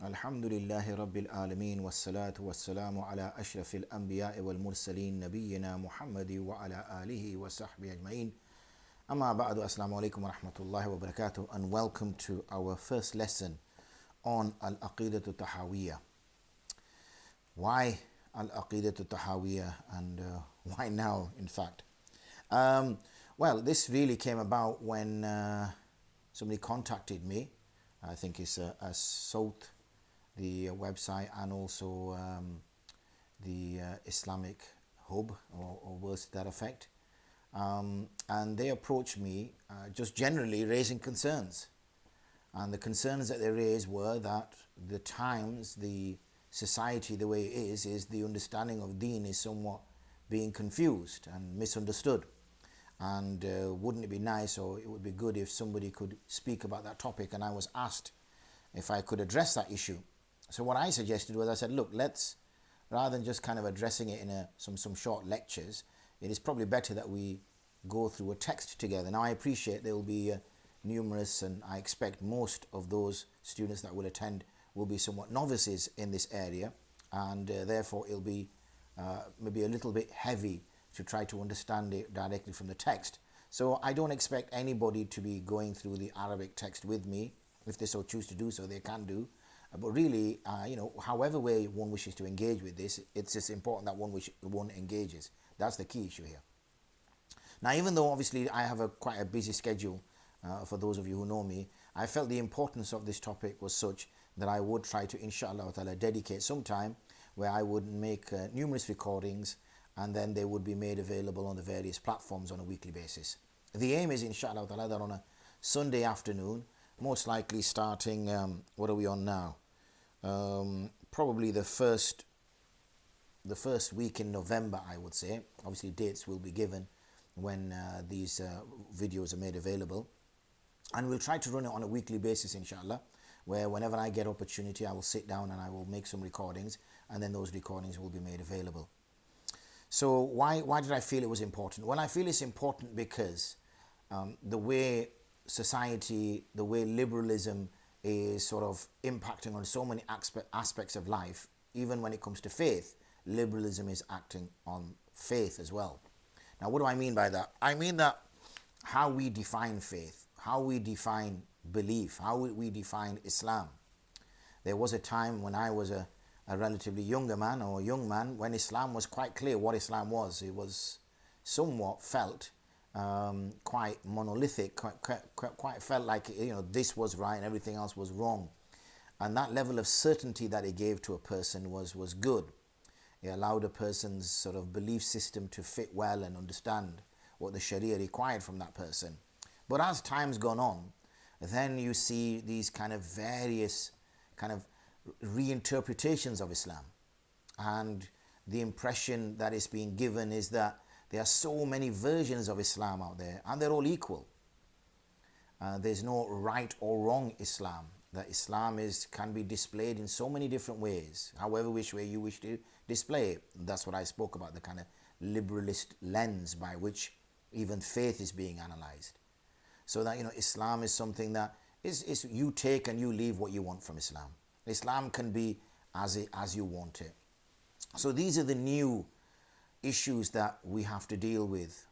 Alhamdulillahi Rabbil Alameen wassalatu wassalamu ala ashrafil anbiya'i wal mursaleen nabiyyina Muhammadi wa ala alihi wa sahbihi ajma'in. Amma ba'du, assalamu alaikum wa rahmatullahi wa barakatuh, and welcome to our first lesson on Al-Aqida Al-Tahawiyya. Why Al-Aqida Al-Tahawiyya, and why now, in fact? Well, this really came about when somebody contacted me. I think it's South, the website, and also the Islamic hub, or words to that effect. And they approached me just generally raising concerns. And the concerns that they raised were that the times, the society, the way it is the understanding of deen is somewhat being confused and misunderstood. And wouldn't it be nice, or it would be good if somebody could speak about that topic? And I was asked if I could address that issue. So what I suggested was, I said, look, let's, rather than just kind of addressing it in some short lectures, it is probably better that we go through a text together. Now, I appreciate there will be numerous, and I expect most of those students that will attend will be somewhat novices in this area, and therefore it'll be maybe a little bit heavy to try to understand it directly from the text. So I don't expect anybody to be going through the Arabic text with me. If they so choose to do so, they can do. But really, however way one wishes to engage with this, it's just important that one engages. That's the key issue here. Now, even though obviously I have quite a busy schedule, for those of you who know me, I felt the importance of this topic was such that I would try to, inshallah ta'ala, dedicate some time where I would make numerous recordings, and then they would be made available on the various platforms on a weekly basis. The aim is, inshallah ta'ala, that on a Sunday afternoon, most likely starting, what are we on now? Probably the first week in November, I would say. Obviously, dates will be given when these videos are made available. And we'll try to run it on a weekly basis, inshallah, where whenever I get opportunity, I will sit down and I will make some recordings, and then those recordings will be made available. So why did I feel it was important? Well, I feel it's important because the way society, the way liberalism is sort of impacting on so many aspects of life, even when it comes to faith, liberalism is acting on faith as well. Now, what do I mean by that? I mean that how we define faith, how we define belief, how we define Islam. There was a time when I was a relatively younger man, or a young man, when Islam was quite clear what Islam was. It was somewhat felt quite monolithic, quite felt like, this was right and everything else was wrong. And that level of certainty that it gave to a person was good. It allowed a person's sort of belief system to fit well and understand what the Sharia required from that person. But as time's gone on, then you see these kind of various kind of reinterpretations of Islam. And the impression that is being given is that there are so many versions of Islam out there, and they're all equal. There's no right or wrong Islam. That Islam can be displayed in so many different ways, however which way you wish to display it. That's what I spoke about, the kind of liberalist lens by which even faith is being analysed. So that, Islam is something that is you take and you leave what you want from Islam. Islam can be as you want it. So these are the new issues that we have to deal with,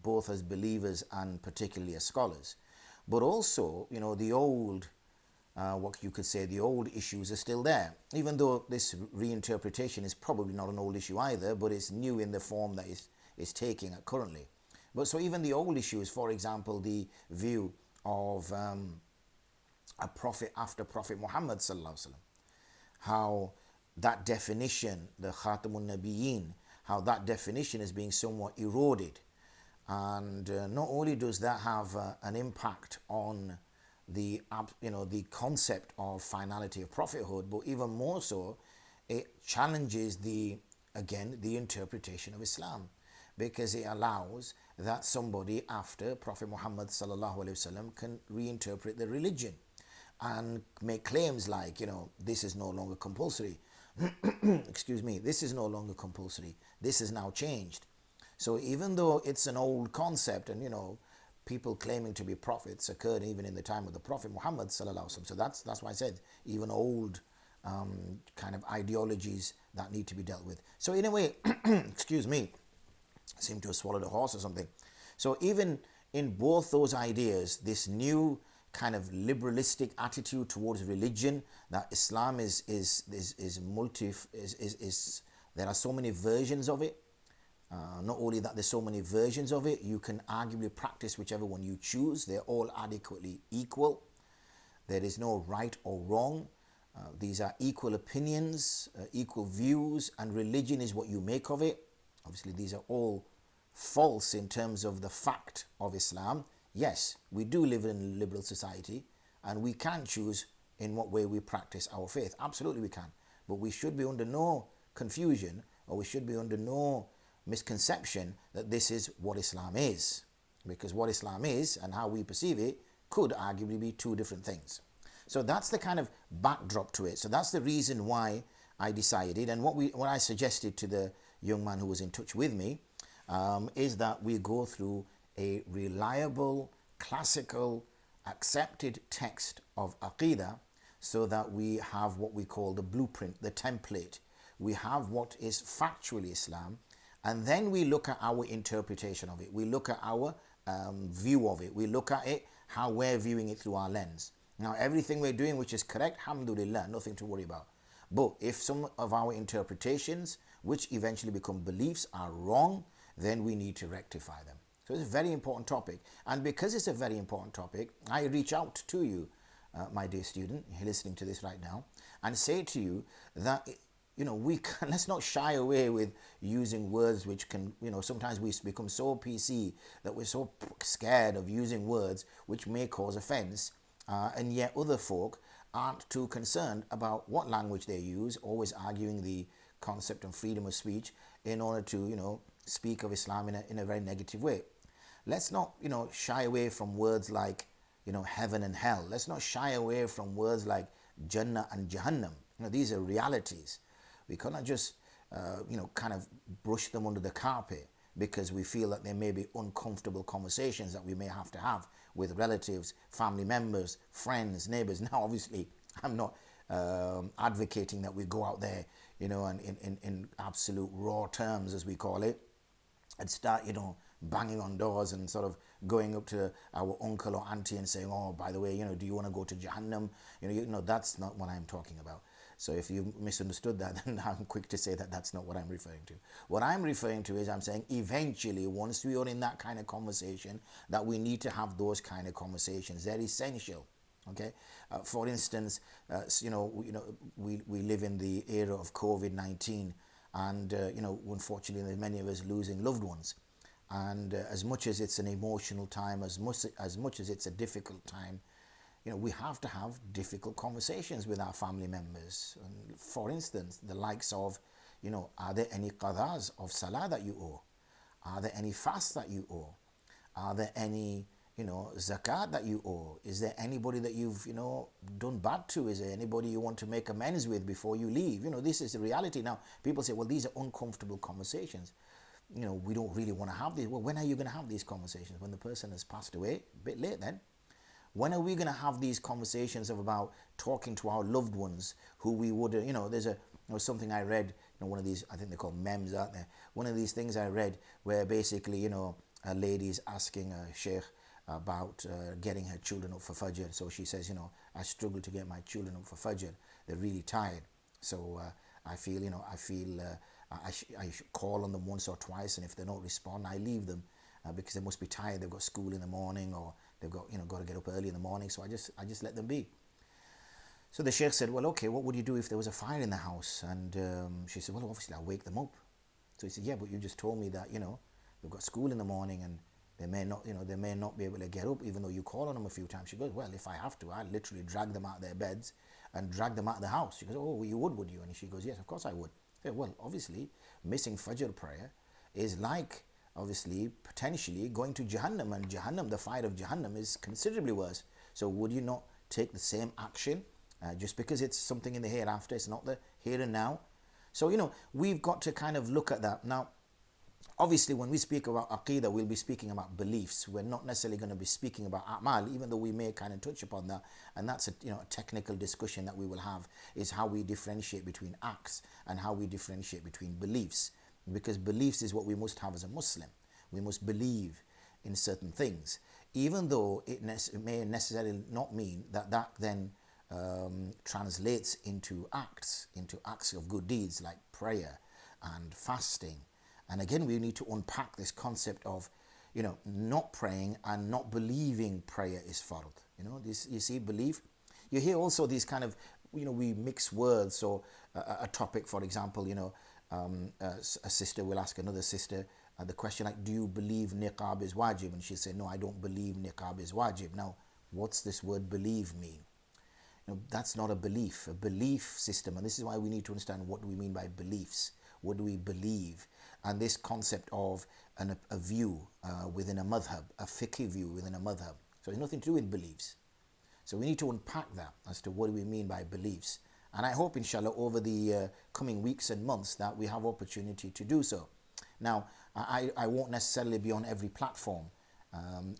both as believers and particularly as scholars. But also, the old, what you could say, the old issues are still there. Even though this reinterpretation is probably not an old issue either, but it's new in the form that it's taking currently. But so even the old issues, for example, the view of a prophet after Prophet Muhammad sallallahu alaihi wasallam, how that definition, the Khatamun Nabiyyin, how that definition is being somewhat eroded. And not only does that have an impact on the concept of finality of prophethood, but even more so, it challenges the interpretation of Islam, because it allows that somebody after Prophet Muhammad sallallahu alaihi wasallam can reinterpret the religion and make claims like, this is no longer compulsory. Excuse me, this is no longer compulsory. This is now changed. So even though it's an old concept, and people claiming to be prophets occurred even in the time of the Prophet Muhammad sallallahu alaihi wasallam. So that's why I said even old kind of ideologies that need to be dealt with. So in a way, excuse me, I seem to have swallowed a horse or something. So even in both those ideas, this new kind of liberalistic attitude towards religion, that Islam is there are so many versions of it. Not only that, there's so many versions of it, you can arguably practice whichever one you choose. They're all adequately equal. There is no right or wrong. These are equal opinions, equal views, and religion is what you make of it. Obviously, these are all false in terms of the fact of Islam. Yes, we do live in a liberal society, and we can choose in what way we practice our faith. Absolutely we can. But we should be under no confusion, or we should be under no misconception that this is what Islam is. Because what Islam is and how we perceive it could arguably be two different things. So that's the kind of backdrop to it. So that's the reason why I decided, and what I suggested to the young man who was in touch with me, is that we go through a reliable, classical, accepted text of Aqidah, so that we have what we call the blueprint, the template. We have what is factually Islam, and then we look at our interpretation of it. We look at our view of it. We look at it, how we're viewing it through our lens. Now, everything we're doing which is correct, alhamdulillah, nothing to worry about. But if some of our interpretations, which eventually become beliefs, are wrong, then we need to rectify them. So it's a very important topic. And because it's a very important topic, I reach out to you, my dear student, you're listening to this right now, and say to you that, let's not shy away with using words which can, sometimes we become so PC that we're so scared of using words which may cause offense. And yet other folk aren't too concerned about what language they use, always arguing the concept of freedom of speech in order to, speak of Islam in a very negative way. Let's not, shy away from words like, heaven and hell. Let's not shy away from words like Jannah and Jahannam. These are realities. We cannot just, kind of brush them under the carpet because we feel that there may be uncomfortable conversations that we may have to have with relatives, family members, friends, neighbors. Now, obviously, I'm not advocating that we go out there, and in absolute raw terms, as we call it, and start, banging on doors and sort of going up to our uncle or auntie and saying, oh, by the way, do you want to go to Jahannam? That's not what I'm talking about. So if you misunderstood that, then I'm quick to say that that's not what I'm referring to. What I'm referring to is I'm saying eventually, once we are in that kind of conversation, that we need to have those kind of conversations. They're essential. Okay. For instance, we live in the era of COVID-19, and unfortunately, many of us losing loved ones. And as much as it's an emotional time, as much as it's a difficult time, we have to have difficult conversations with our family members. And for instance, the likes of, are there any qadars of salah that you owe? Are there any fasts that you owe? Are there any, zakat that you owe? Is there anybody that you've, done bad to? Is there anybody you want to make amends with before you leave? This is the reality. Now, people say, well, these are uncomfortable conversations. We don't really want to have these. Well, when are you going to have these conversations? When the person has passed away? A bit late then. When are we going to have these conversations about talking to our loved ones who we would, there's something I read, one of these, I think they're called memes, aren't there? One of these things I read where basically, a lady is asking a sheikh about getting her children up for Fajr. So she says, I struggle to get my children up for Fajr. They're really tired. So I feel, I should call on them once or twice, and if they don't respond, I leave them because they must be tired. They've got school in the morning, or they've got got to get up early in the morning. So I just let them be. So the sheikh said, well, okay, what would you do if there was a fire in the house? And she said, well, obviously I'll wake them up. So he said, yeah, but you just told me that they've got school in the morning and they may not be able to get up even though you call on them a few times. She goes, well, if I have to, I'd literally drag them out of their beds and drag them out of the house. She goes, oh, well, you would you? And she goes, yes, of course I would. Yeah, well, obviously, missing Fajr prayer is like, obviously, potentially going to Jahannam. And Jahannam, the fire of Jahannam, is considerably worse. So would you not take the same action just because it's something in the hereafter? It's not the here and now. So, we've got to kind of look at that. Now, Obviously, when we speak about Aqidah, we'll be speaking about beliefs. We're not necessarily going to be speaking about A'mal, even though we may kind of touch upon that. And that's a technical discussion that we will have, is how we differentiate between acts and how we differentiate between beliefs. Because beliefs is what we must have as a Muslim. We must believe in certain things, even though it may necessarily not mean that then translates into acts of good deeds like prayer and fasting. And again, we need to unpack this concept of, not praying and not believing prayer is fard. You see, belief. You hear also these kind of, we mix words. So a topic, for example, a sister will ask another sister the question like, do you believe niqab is wajib? And she'll say, no, I don't believe niqab is wajib. Now, what's this word believe mean? That's not a belief system. And this is why we need to understand, what do we mean by beliefs? What do we believe? And this concept of a view within a madhab, a fiqh view within a madhab. So it's nothing to do with beliefs. So we need to unpack that as to what do we mean by beliefs. And I hope, inshallah, over the coming weeks and months that we have opportunity to do so. Now, I won't necessarily be on every platform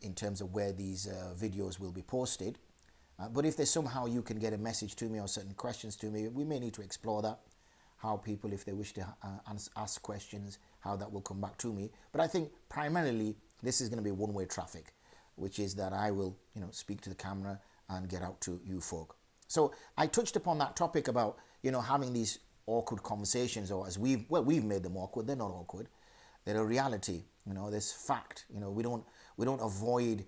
in terms of where these videos will be posted. But if there's somehow you can get a message to me or certain questions to me, we may need to explore that. How people, if they wish to ask questions, how that will come back to me. But I think primarily this is going to be one-way traffic, which is that I will, speak to the camera and get out to you folk. So I touched upon that topic about, having these awkward conversations, or as we've made them awkward. They're not awkward. They're a reality. There's fact. We don't avoid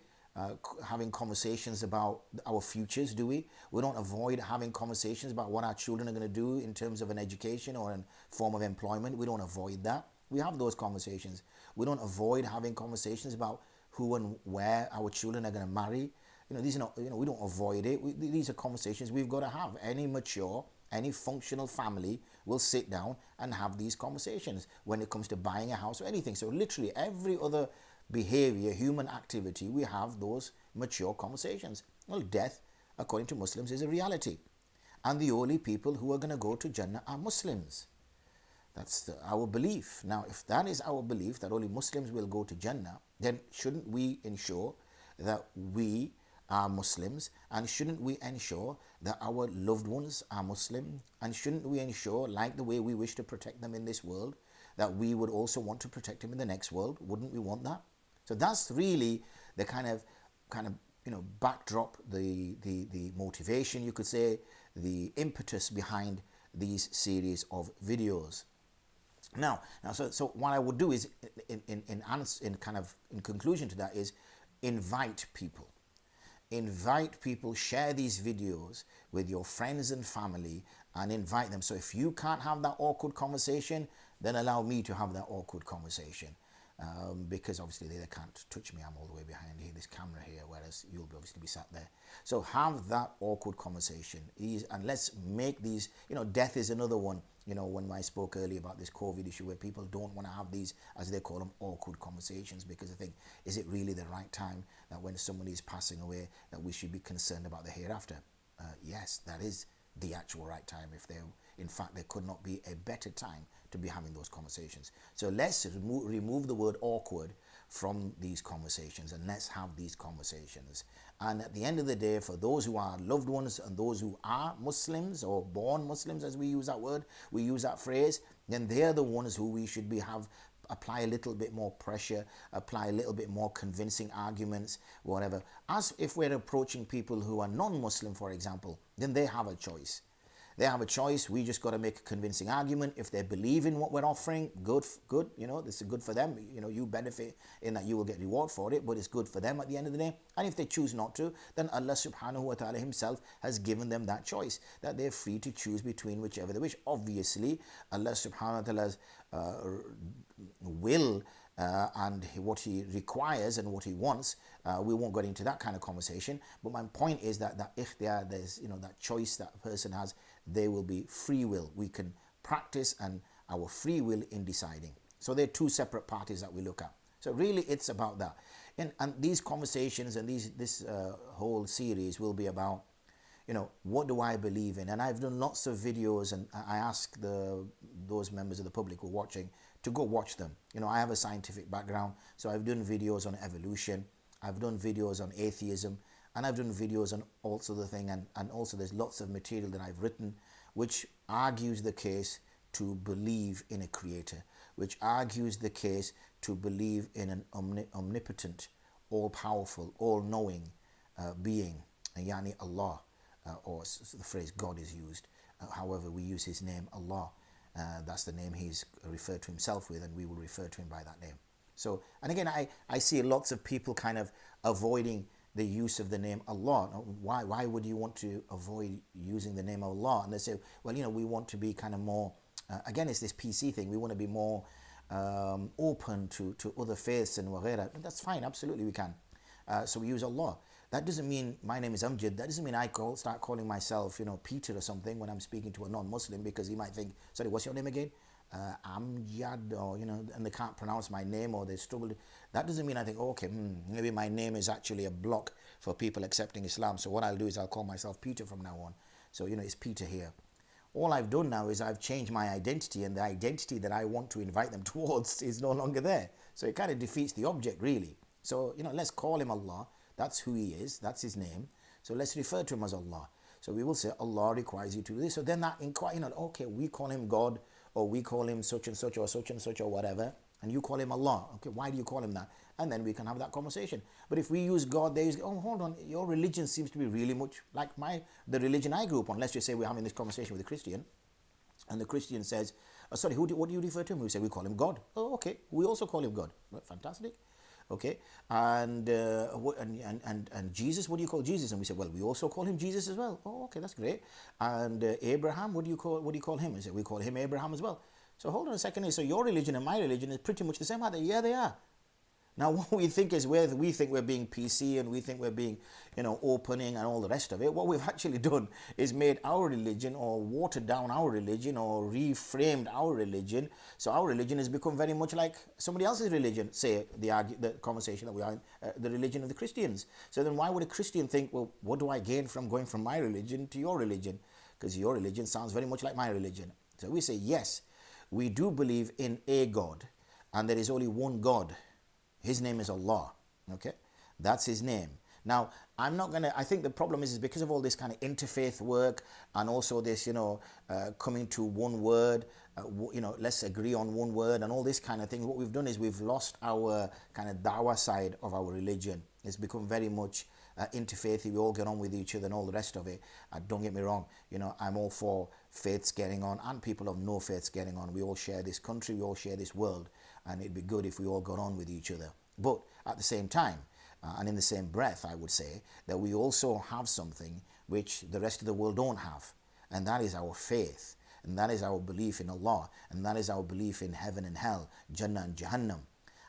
having conversations about our futures, do we? We don't avoid having conversations about what our children are going to do in terms of an education or a form of employment. We don't avoid that. We have those conversations. We don't avoid having conversations about who and where our children are going to marry. These are not, we don't avoid it. These are conversations we've got to have. Any mature, any functional family will sit down and have these conversations when it comes to buying a house or anything. So literally every other behavior, human activity, we have those mature conversations. Well, death, according to Muslims, is a reality. And the only people who are going to go to Jannah are Muslims. That's our belief. Now, if that is our belief, that only Muslims will go to Jannah, then shouldn't we ensure that we are Muslims? And shouldn't we ensure that our loved ones are Muslim? And shouldn't we ensure, like the way we wish to protect them in this world, that we would also want to protect them in the next world? Wouldn't we want that? So that's really the kind of backdrop, the motivation, you could say, the impetus behind these series of videos. Now, so what I would do is, in conclusion to that, is invite people. Invite people, share these videos with your friends and family, and invite them. So if you can't have that awkward conversation, then allow me to have that awkward conversation. Because obviously they can't touch me. I'm all the way behind here, this camera here, whereas you'll obviously be sat there. So have that awkward conversation. And let's make these, death is another one. When I spoke earlier about this COVID issue, where people don't want to have these, as they call them, awkward conversations, because they think, is it really the right time that when somebody is passing away that we should be concerned about the hereafter? Yes, that is the actual right time. In fact, there could not be a better time to be having those conversations. So let's remove the word awkward from these conversations, and let's have these conversations. And at the end of the day, for those who are loved ones and those who are Muslims or born Muslims, as we use that word, we use that phrase, then they're the ones who we should apply a little bit more pressure, apply a little bit more convincing arguments, whatever. As if we're approaching people who are non-Muslim, for example, then they have a choice. They have a choice. We just got to make a convincing argument. If they believe in what we're offering, good. This is good for them. You benefit in that you will get reward for it, but it's good for them at the end of the day. And if they choose not to, then Allah subhanahu wa ta'ala himself has given them that choice, that they're free to choose between whichever they wish. Obviously, Allah subhanahu wa ta'ala's will and what he requires and what he wants, we won't get into that kind of conversation. But my point is that ikhtiyar, there's that choice that a person has. There will be free will. We can practice and our free will in deciding. So they're two separate parties that we look at. So really it's about that. And these conversations and this whole series will be about, what do I believe in? And I've done lots of videos, and I ask those members of the public who are watching to go watch them. I have a scientific background, so I've done videos on evolution, I've done videos on atheism, and I've done videos on also the thing, and also there's lots of material that I've written which argues the case to believe in a creator, which argues the case to believe in an omnipotent, all-powerful, all-knowing being, yani Allah, or the phrase God is used. However, we use his name Allah. That's the name he's referred to himself with, and we will refer to him by that name. So, and again, I see lots of people kind of avoiding the use of the name Allah. Why would you want to avoid using the name Allah? And they say, well, we want to be kind of more, again, it's this PC thing. We want to be more open to other faiths and whatever. That's fine, absolutely we can. So we use Allah. That doesn't mean my name is Amjad. That doesn't mean I start calling myself, Peter or something when I'm speaking to a non-Muslim, because he might think, sorry, what's your name again? Amjad, or, and they can't pronounce my name, or they struggle. That doesn't mean I think, okay, maybe my name is actually a block for people accepting Islam. So what I'll do is I'll call myself Peter from now on. So, it's Peter here. All I've done now is I've changed my identity, and the identity that I want to invite them towards is no longer there. So it kind of defeats the object, really. So, let's call him Allah. That's who he is. That's his name. So let's refer to him as Allah. So we will say Allah requires you to do this. So then that inquire, okay, we call him God, or we call him such and such or whatever, and you call him Allah. Okay, why do you call him that? And then we can have that conversation. But if we use God, hold on, your religion seems to be really much like the religion I grew up on. Let's just say we're having this conversation with a Christian, and the Christian says, sorry, what do you refer to him? We say we call him God. Oh, okay, we also call him God. Well, fantastic. Okay, and Jesus, what do you call Jesus? And we say, well, we also call him Jesus as well. Oh, okay, that's great. And Abraham, what do you call him? We say, we call him Abraham as well. So hold on a second. So your religion and my religion is pretty much the same, are they? Yeah, they are. Now, what we think is we think we're being PC, and we think we're being, opening and all the rest of it. What we've actually done is made our religion, or watered down our religion, or reframed our religion. So our religion has become very much like somebody else's religion, say the conversation that we are in, the religion of the Christians. So then why would a Christian think, well, what do I gain from going from my religion to your religion? Because your religion sounds very much like my religion. So we say, yes, we do believe in a God, and there is only one God. His name is Allah. Okay, that's his name. Now, I think the problem is because of all this kind of interfaith work, and also this, coming to one word, let's agree on one word, and all this kind of thing. What we've done is we've lost our kind of dawah side of our religion. It's become very much interfaithy. We all get on with each other and all the rest of it. Don't get me wrong, I'm all for faiths getting on and people of no faiths getting on. We all share this country, we all share this world, and it'd be good if we all got on with each other. But at the same time, and in the same breath, I would say that we also have something which the rest of the world don't have, and that is our faith, and that is our belief in Allah, and that is our belief in heaven and hell, Jannah and Jahannam,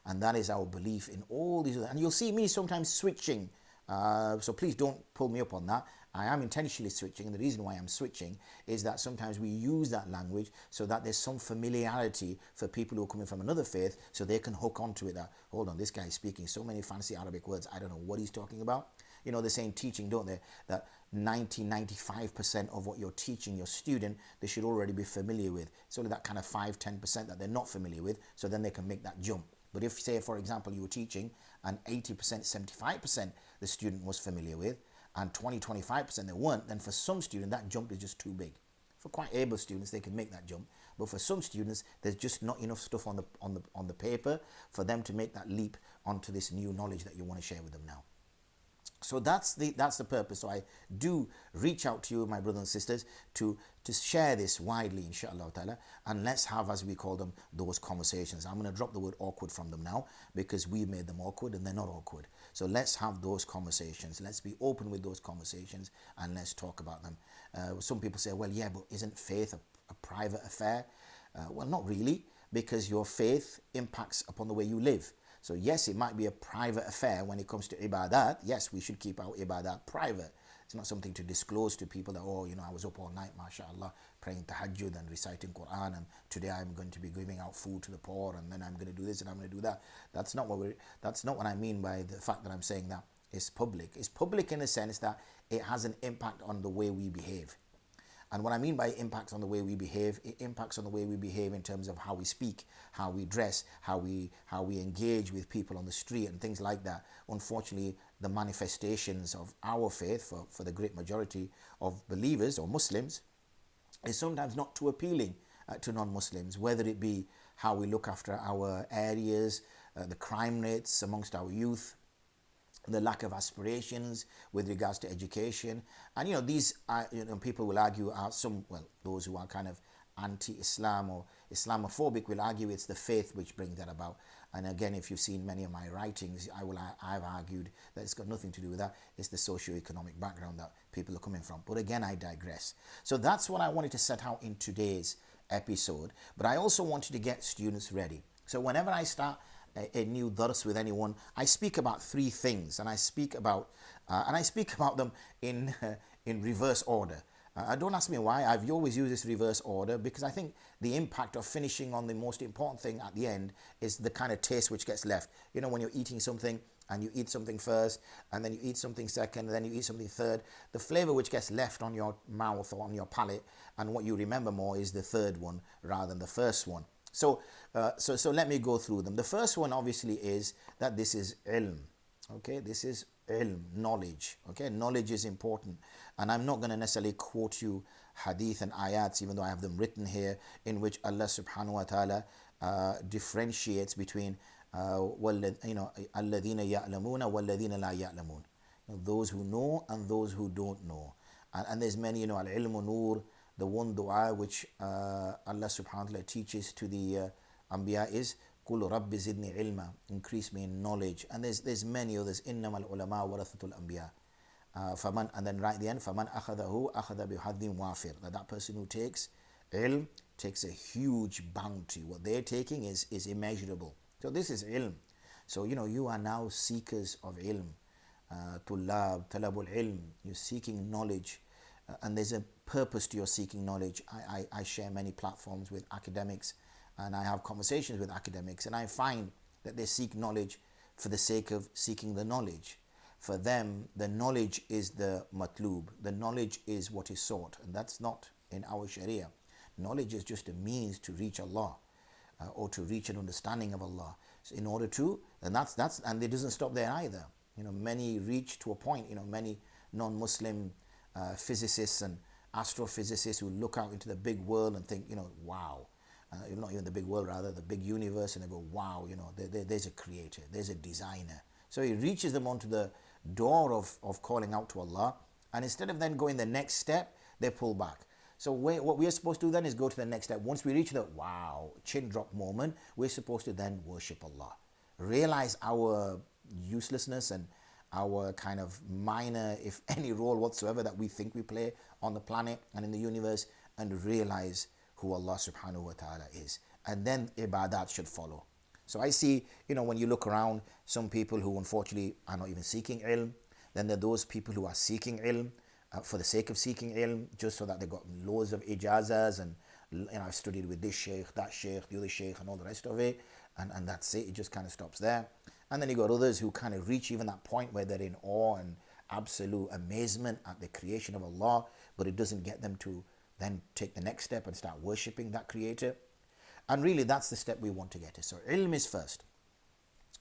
and that is our belief in all these other. And you'll see me sometimes switching, so please don't pull me up on that. I am intentionally switching, and the reason why I'm switching is that sometimes we use that language so that there's some familiarity for people who are coming from another faith, so they can hook onto it, that, hold on, this guy is speaking so many fancy Arabic words, I don't know what he's talking about. They're saying teaching, don't they, that 95% of what you're teaching your student, they should already be familiar with. It's only that kind of 5-10% that they're not familiar with, so then they can make that jump. But if, say, for example, you were teaching and 80%, 75% the student was familiar with, and 20-25% they weren't, then for some students that jump is just too big. For quite able students, they can make that jump, but for some students there's just not enough stuff on the paper for them to make that leap onto this new knowledge that you want to share with them now. So that's the purpose. So I do reach out to you, my brothers and sisters, to share this widely, inshallah ta'ala, and let's have, as we call them, those conversations. I'm going to drop the word awkward from them now, because we made them awkward and they're not awkward. So let's have those conversations. Let's be open with those conversations, and let's talk about them. Some people say, well, yeah, but isn't faith a private affair? Well, not really, because your faith impacts upon the way you live. So yes, it might be a private affair when it comes to ibadat. Yes, we should keep our ibadat private. It's not something to disclose to people that, I was up all night, mashallah, praying tahajjud and reciting Quran, and today I'm going to be giving out food to the poor, and then I'm going to do this and I'm going to do that. That's not what I mean by the fact that I'm saying that it's public. It's public in the sense that it has an impact on the way we behave. And what I mean by impacts on the way we behave, it impacts on the way we behave in terms of how we speak, how we dress, how we engage with people on the street and things like that. Unfortunately, the manifestations of our faith for the great majority of believers or Muslims is sometimes not too appealing to non-Muslims, whether it be how we look after our areas, the crime rates amongst our youth, the lack of aspirations with regards to education. And these are, people will argue are those who are kind of anti-Islam or Islamophobic will argue it's the faith which brings that about. And again, if you've seen many of my writings, I've argued that it's got nothing to do with that. It's the socio-economic background that people are coming from. But again, I digress. So that's what I wanted to set out in today's episode. But I also wanted to get students ready. So whenever I start a new dars with anyone, I speak about three things, and I speak about them in reverse order. Don't ask me why. I've always used this reverse order because I think the impact of finishing on the most important thing at the end is the kind of taste which gets left. When you're eating something and you eat something first, and then you eat something second, and then you eat something third, the flavor which gets left on your mouth or on your palate, and what you remember more is the third one rather than the first one. So let me go through them. The first one obviously is that this is ilm. Okay, this is ilm, knowledge. Okay, knowledge is important. And I'm not going to necessarily quote you hadith and ayats, even though I have them written here, in which Allah subhanahu wa ta'ala differentiates between alladhina ya'lamuna walladhina la ya'lamun. Those who know and those who don't know. And there's many, al-ilmu nur, the one dua which Allah subhanahu wa ta'ala teaches to the Anbiya is Qul Rabbi zidni ilma, increase me in knowledge. And there's many others. Innamal ulama warathatul anbiya. And then right at the end, faman akhadahu akhadha bihadhin wafir. That person who takes ilm takes a huge bounty. What they're taking is immeasurable. So this is ilm. So you are now seekers of ilm. Talabul ilm. You're seeking knowledge. And there's a purpose to your seeking knowledge. I share many platforms with academics, and I have conversations with academics, and I find that they seek knowledge for the sake of seeking the knowledge. For them, the knowledge is the matlub. The knowledge is what is sought, and that's not in our Sharia. Knowledge is just a means to reach Allah, or to reach an understanding of Allah. So in order to, and and it doesn't stop there either. Many reach to a point. Many non-Muslim physicists and astrophysicists who look out into the big world and think, wow, not even the big world, rather the big universe, and they go, wow, there's a creator, there's a designer. So he reaches them onto the door of calling out to Allah, and instead of then going the next step, they pull back. So what we're supposed to do then is go to the next step. Once we reach the wow, chin drop moment, we're supposed to then worship Allah, realize our uselessness and our kind of minor, if any, role whatsoever that we think we play on the planet and in the universe, and realize who Allah subhanahu wa ta'ala is. And then ibadat should follow. So I see, when you look around, some people who unfortunately are not even seeking ilm. Then there are those people who are seeking ilm for the sake of seeking ilm, just so that they've got loads of ijazas, and I've studied with this sheikh, that sheikh, the other sheikh, and all the rest of it. And that's it. It just kind of stops there. And then you got others who kind of reach even that point where they're in awe and absolute amazement at the creation of Allah, but it doesn't get them to then take the next step and start worshipping that creator. And really, that's the step we want to get to. So ilm is first.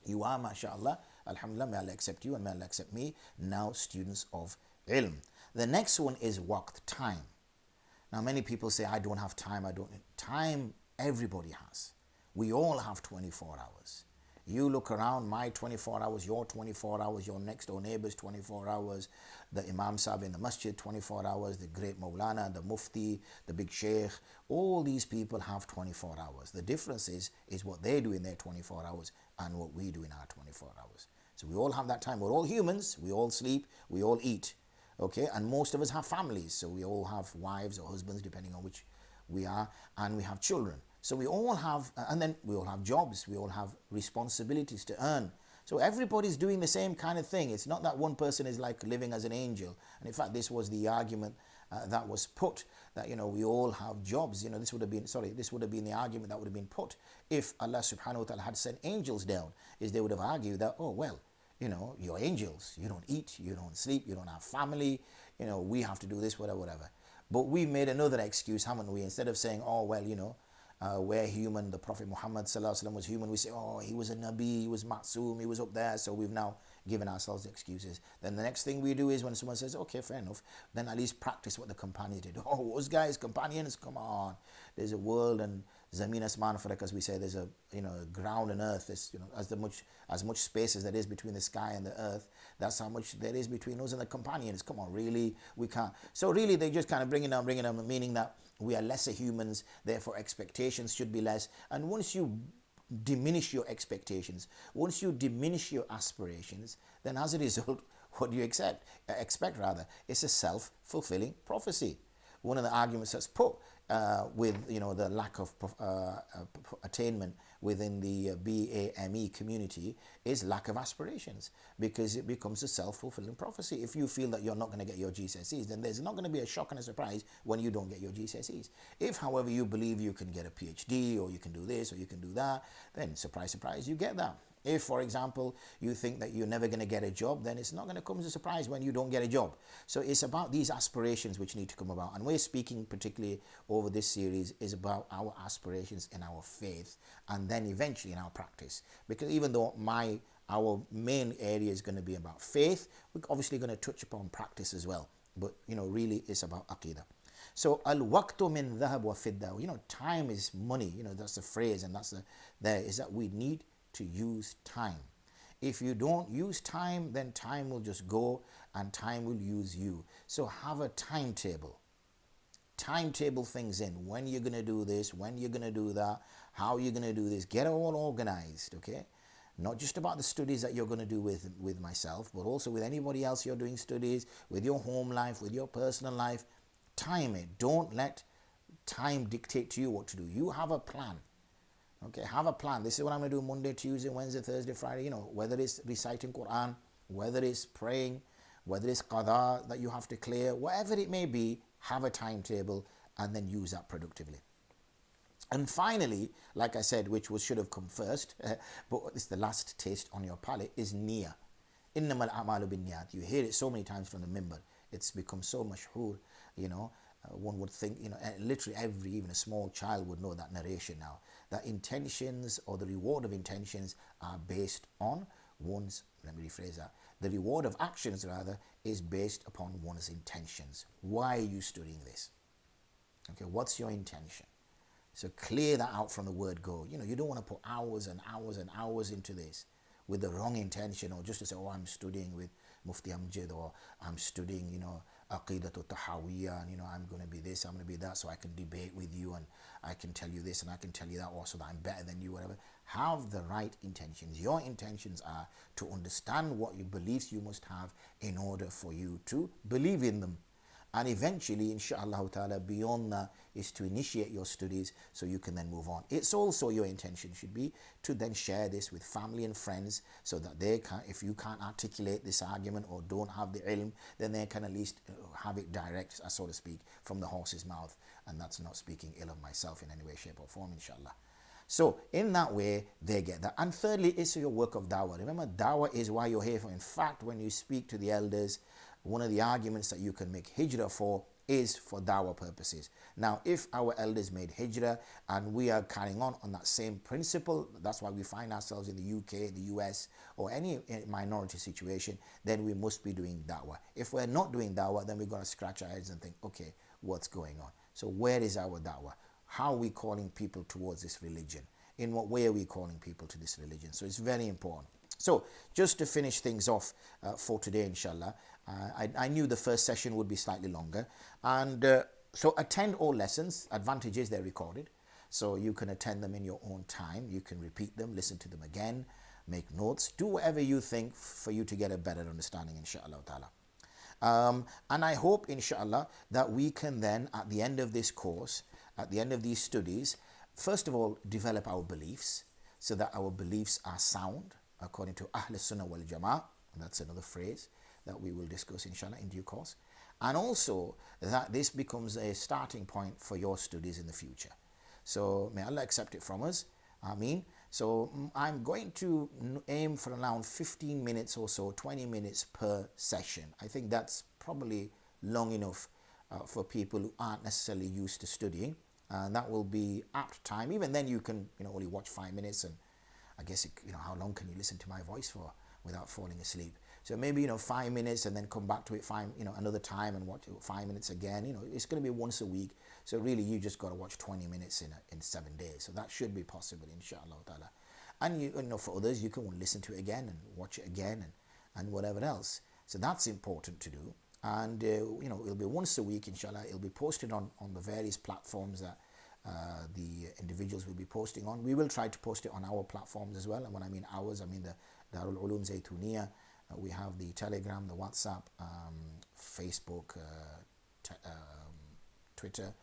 You are, mashallah, alhamdulillah, may Allah accept you and may Allah accept me, now students of ilm. The next one is waqt, time. Now many people say, I don't have time, time everybody has. We all have 24 hours. You look around, my 24 hours, your 24 hours, your next door neighbor's 24 hours, the Imam Sahib in the masjid 24 hours, the great Maulana, the Mufti, the big Sheikh, all these people have 24 hours. The difference is what they do in their 24 hours and what we do in our 24 hours. So we all have that time. We're all humans, we all sleep, we all eat, okay? And most of us have families, so we all have wives or husbands, depending on which we are, and we have children. So we all have, and then we all have jobs, we all have responsibilities to earn. So everybody's doing the same kind of thing. It's not that one person is like living as an angel. And in fact, this was the argument that was put, that, we all have jobs. This would have been the argument that would have been put if Allah subhanahu wa ta'ala had sent angels down, is they would have argued that, oh, well, you're angels. You don't eat, you don't sleep, you don't have family, we have to do this, whatever. But we made another excuse, haven't we? Instead of saying, oh, well, we're human, the Prophet Muhammad ﷺ was human, we say, oh, he was a Nabi, he was Ma'soom, he was up there, so we've now given ourselves excuses. Then the next thing we do is when someone says, okay, fair enough, then at least practice what the companions did. Oh, those guys, companions, come on. There's a world and Zameen Asman Farak, as we say, there's a ground and earth. There's, as much space as there is between the sky and the earth, that's how much there is between us and the companions. Come on, really, we can't. So really, they just kind of bring it down, meaning that we are lesser humans, therefore expectations should be less. And once you diminish your expectations, once you diminish your aspirations, then as a result, what do you expect? It's a self-fulfilling prophecy. One of the arguments that's put with the lack of attainment within the BAME community is lack of aspirations, because it becomes a self-fulfilling prophecy. If you feel that you're not going to get your GCSEs, then there's not going to be a shock and a surprise when you don't get your GCSEs. If, however, you believe you can get a PhD, or you can do this, or you can do that, then surprise, surprise, you get that. If, for example, you think that you're never going to get a job, then it's not going to come as a surprise when you don't get a job. So it's about these aspirations which need to come about. And we're speaking particularly over this series is about our aspirations in our faith and then eventually in our practice. Because even though our main area is going to be about faith, we're obviously going to touch upon practice as well. But, really it's about Aqidah. So al-waqtu min dhahab wa fidda. Time is money. That's the phrase, and is that we need to use time. If you don't use time, then time will just go and time will use you. So have a timetable. Timetable things in. When you're going to do this, when you're going to do that, how you're going to do this. Get it all organized, okay? Not just about the studies that you're going to do with myself, but also with anybody else you're doing studies, with your home life, with your personal life. Time it. Don't let time dictate to you what to do. You have a plan. Okay, have a plan. This is what I'm going to do Monday, Tuesday, Wednesday, Thursday, Friday. Whether it's reciting Quran, whether it's praying, whether it's qada that you have to clear, whatever it may be, have a timetable and then use that productively. And finally, like I said, which should have come first, but it's the last taste on your palate, is niyyah. Innamal a'malu bin niyat. You hear it so many times from the minbar. It's become so mashhoor, one would think, literally even a small child would know that narration now, that intentions or the reward of intentions are based on the reward of actions rather is based upon one's intentions. Why are you studying this? Okay, what's your intention? So clear that out from the word go. You don't want to put hours and hours and hours into this with the wrong intention, or just to say, oh, I'm studying with Mufti Amjad, or I'm studying, Al-Aqida Al-Tahawiyya, and I'm going to be this, I'm going to be that, so I can debate with you and I can tell you this and I can tell you that, or so that I'm better than you, whatever. Have the right intentions. Your intentions are to understand what your beliefs you must have in order for you to believe in them. And eventually, inshallah ta'ala, beyond that is to initiate your studies so you can then move on. It's also your intention should be to then share this with family and friends so that they can, if you can't articulate this argument or don't have the ilm, then they can at least have it direct, so to speak, from the horse's mouth. And that's not speaking ill of myself in any way, shape or form, inshallah. So in that way, they get that. And thirdly, it's your work of dawah. Remember, dawah is why you're here for. In fact, when you speak to the elders, one of the arguments that you can make hijrah for is for dawah purposes. Now, if our elders made hijrah and we are carrying on that same principle, that's why we find ourselves in the UK, the US, or any minority situation, then we must be doing dawah. If we're not doing dawah, then we've got to scratch our heads and think, okay, what's going on? So where is our dawah? How are we calling people towards this religion? In what way are we calling people to this religion? So it's very important. So just to finish things off for today, inshallah, I knew the first session would be slightly longer. And so attend all lessons. Advantage is they're recorded. So you can attend them in your own time. You can repeat them, listen to them again, make notes. Do whatever you think for you to get a better understanding, inshallah ta'ala. And I hope, inshallah, that we can then, at the end of this course, at the end of these studies, first of all, develop our beliefs so that our beliefs are sound, according to Ahl Sunnah wal Jama'ah. That's another phrase that we will discuss, inshallah, in due course. And also that this becomes a starting point for your studies in the future. So may Allah accept it from us. Ameen. So I'm going to aim for around 15 minutes or so, 20 minutes per session. I think that's probably long enough for people who aren't necessarily used to studying. And that will be apt time. Even then you can, only watch 5 minutes, and I guess, how long can you listen to my voice for without falling asleep? So maybe, 5 minutes, and then come back to it another time and watch 5 minutes again. It's going to be once a week. So really you just got to watch 20 minutes in 7 days. So that should be possible, inshallah ta'ala. And for others, you can listen to it again and watch it again and whatever else. So that's important to do. And it'll be once a week, inshallah. It'll be posted on the various platforms that the individuals will be posting on. We will try to post it on our platforms as well. And when I mean ours, I mean the Darul Ulum Zaytuniya. We have the Telegram, the WhatsApp, Facebook, Twitter,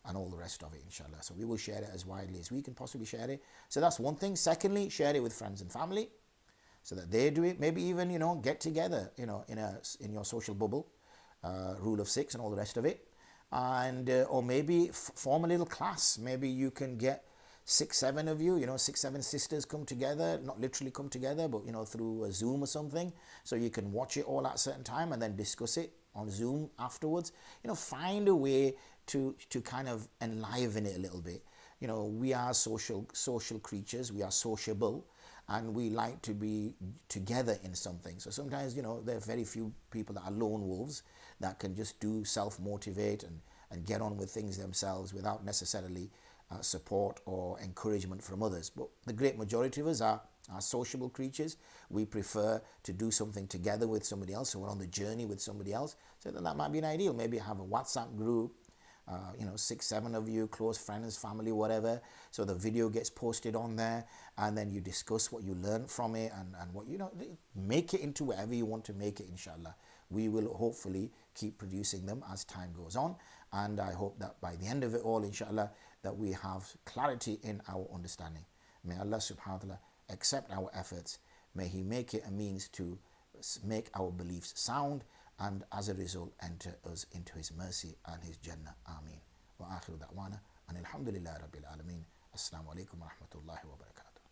and all the rest of it, inshallah. So we will share it as widely as we can possibly share it. So that's one thing. Secondly, share it with friends and family so that they do it. Maybe even, get together, in your social bubble, rule of 6 and all the rest of it. And or maybe form a little class. Maybe you can get 6, 7 of you, 6, 7 sisters come together, not literally come together, but through a Zoom or something, so you can watch it all at a certain time and then discuss it on Zoom afterwards. Find a way to kind of enliven it a little bit. We are social creatures, we are sociable, and we like to be together in something. So sometimes, there are very few people that are lone wolves that can just do self-motivate and get on with things themselves without necessarily support or encouragement from others. But the great majority of us are sociable creatures. We prefer to do something together with somebody else, so we're on the journey with somebody else. So then that might be an ideal. Maybe have a WhatsApp group, 6, 7 of you, close friends, family, whatever. So the video gets posted on there, and then you discuss what you learned from it and what, make it into whatever you want to make it, inshallah. We will hopefully keep producing them as time goes on. And I hope that by the end of it all, inshallah, that we have clarity in our understanding. May Allah subhanahu wa ta'ala accept our efforts. May He make it a means to make our beliefs sound, and as a result enter us into His mercy and His Jannah. Ameen. Wa akhiru da'wana and alhamdulillah rabbil alameen. Assalamu alaikum wa rahmatullahi wa barakatuh.